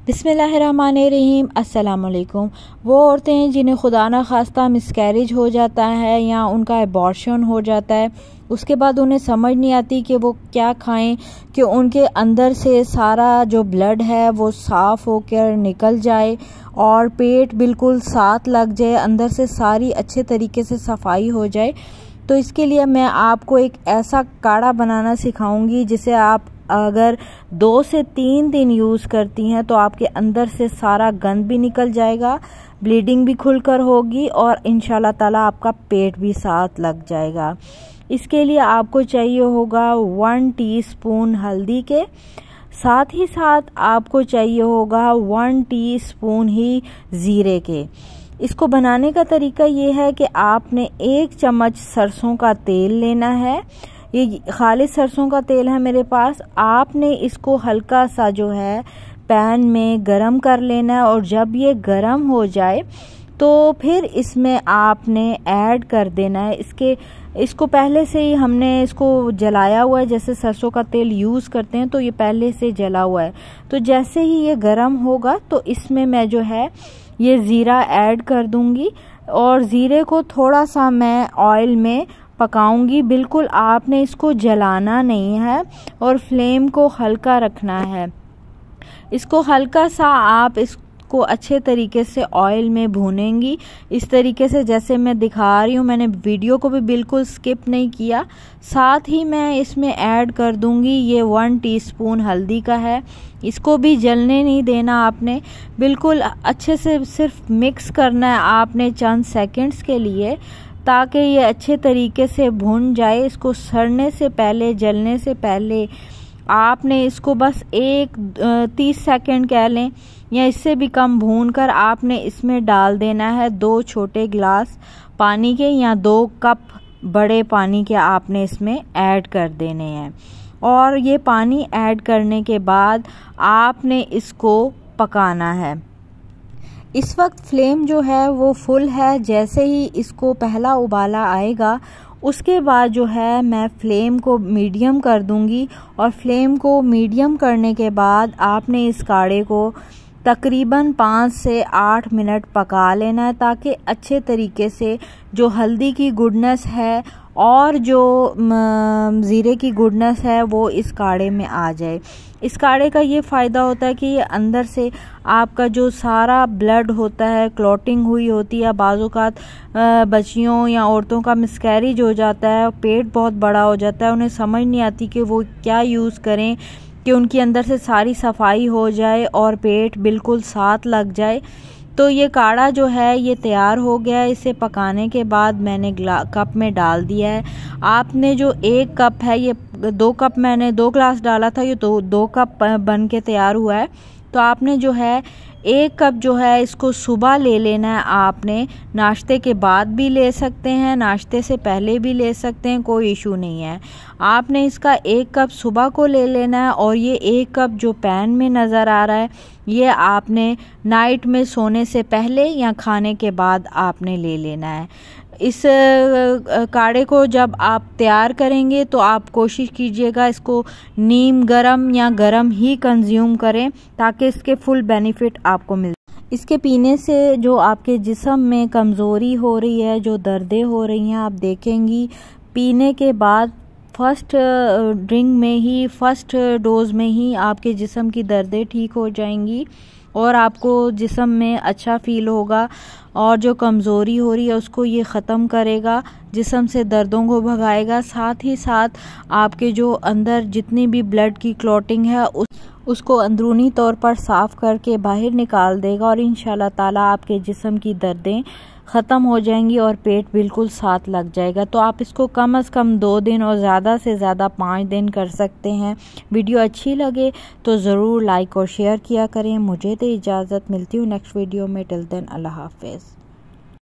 बिस्मिल्लाहिर्रहमानिर्रहीम। अस्सलाम वालेकुम। वो औरतें हैं जिन्हें खुदा न खास्ता मिसकैरेज हो जाता है या उनका एबॉर्शन हो जाता है, उसके बाद उन्हें समझ नहीं आती कि वो क्या खाएं कि उनके अंदर से सारा जो ब्लड है वो साफ़ होकर निकल जाए और पेट बिल्कुल साथ लग जाए, अंदर से सारी अच्छे तरीके से सफाई हो जाए। तो इसके लिए मैं आपको एक ऐसा काढ़ा बनाना सिखाऊंगी जिसे आप अगर 2 से 3 दिन यूज़ करती हैं तो आपके अंदर से सारा गंद भी निकल जाएगा, ब्लीडिंग भी खुलकर होगी और इंशाल्लाह ताला आपका पेट भी साथ लग जाएगा। इसके लिए आपको चाहिए होगा 1 टीस्पून हल्दी के, साथ ही साथ आपको चाहिए होगा 1 टीस्पून ही ज़ीरे के। इसको बनाने का तरीका ये है कि आपने 1 चम्मच सरसों का तेल लेना है। ये खालिस सरसों का तेल है मेरे पास। आपने इसको हल्का सा जो है पैन में गरम कर लेना है और जब ये गरम हो जाए तो फिर इसमें आपने ऐड कर देना है इसको पहले से ही हमने इसको जलाया हुआ है। जैसे सरसों का तेल यूज़ करते हैं तो ये पहले से जला हुआ है। तो जैसे ही ये गरम होगा तो इसमें मैं जो है ये ज़ीरा ऐड कर दूंगी और ज़ीरे को थोड़ा सा मैं ऑयल में पकाऊंगी। बिल्कुल आपने इसको जलाना नहीं है और फ्लेम को हल्का रखना है। इसको हल्का सा आप इसको अच्छे तरीके से ऑयल में भूनेंगी, इस तरीके से जैसे मैं दिखा रही हूँ। मैंने वीडियो को भी बिल्कुल स्किप नहीं किया। साथ ही मैं इसमें ऐड कर दूंगी ये 1 टीस्पून हल्दी का है। इसको भी जलने नहीं देना आपने, बिल्कुल अच्छे से सिर्फ मिक्स करना है आपने चंद सेकंड्स के लिए, ताकि ये अच्छे तरीके से भुन जाए। इसको सड़ने से पहले, जलने से पहले आपने इसको बस 30 सेकंड कह लें या इससे भी कम भूनकर आपने इसमें डाल देना है 2 छोटे गिलास पानी के या 2 कप बड़े पानी के आपने इसमें ऐड कर देने हैं। और ये पानी ऐड करने के बाद आपने इसको पकाना है। इस वक्त फ्लेम जो है वो फुल है। जैसे ही इसको पहला उबाला आएगा उसके बाद जो है मैं फ्लेम को मीडियम कर दूंगी और फ्लेम को मीडियम करने के बाद आपने इस काढ़े को तकरीबन 5 से 8 मिनट पका लेना है, ताकि अच्छे तरीके से जो हल्दी की गुडनेस है और जो ज़ीरे की गुडनेस है वो इस काढ़े में आ जाए। इस काढ़े का ये फ़ायदा होता है कि ये अंदर से आपका जो सारा ब्लड होता है, क्लॉटिंग हुई होती है, बाज़-औक़ात बच्चियों या औरतों का मिसकैरेज हो जाता है, पेट बहुत बड़ा हो जाता है, उन्हें समझ नहीं आती कि वो क्या यूज़ करें कि उनके अंदर से सारी सफाई हो जाए और पेट बिल्कुल साथ लग जाए। तो ये काढ़ा जो है ये तैयार हो गया है। इसे पकाने के बाद मैंने कप में डाल दिया है। आपने जो 1 कप है, ये 2 कप मैंने 2 ग्लास डाला था, ये तो 2 कप बन के तैयार हुआ है। तो आपने जो है 1 कप जो है इसको सुबह ले लेना है। आपने नाश्ते के बाद भी ले सकते हैं, नाश्ते से पहले भी ले सकते हैं, कोई इशू नहीं है। आपने इसका 1 कप सुबह को ले लेना है और ये 1 कप जो पैन में नज़र आ रहा है ये आपने नाइट में सोने से पहले या खाने के बाद आपने ले लेना है। इस काढ़े को जब आप तैयार करेंगे तो आप कोशिश कीजिएगा इसको नीम गरम या गरम ही कंज्यूम करें, ताकि इसके फुल बेनिफिट आपको मिल। इसके पीने से जो आपके जिस्म में कमज़ोरी हो रही है, जो दर्दें हो रही हैं, आप देखेंगी पीने के बाद फर्स्ट ड्रिंक में ही, फर्स्ट डोज में ही आपके जिस्म की दर्दें ठीक हो जाएंगी और आपको जिस्म में अच्छा फील होगा और जो कमज़ोरी हो रही है उसको ये ख़त्म करेगा, जिस्म से दर्दों को भगाएगा। साथ ही साथ आपके जो अंदर जितनी भी ब्लड की क्लॉटिंग है उसको अंदरूनी तौर पर साफ़ करके बाहर निकाल देगा और इंशाल्लाह ताला आपके जिस्म की दर्दें ख़त्म हो जाएंगी और पेट बिल्कुल साथ लग जाएगा। तो आप इसको कम से कम 2 दिन और ज़्यादा से ज़्यादा 5 दिन कर सकते हैं। वीडियो अच्छी लगे तो ज़रूर लाइक और शेयर किया करें। मुझे तो इजाज़त, मिलती हूँ नेक्स्ट वीडियो में। टिल देन अल्लाह हाफ़िज़।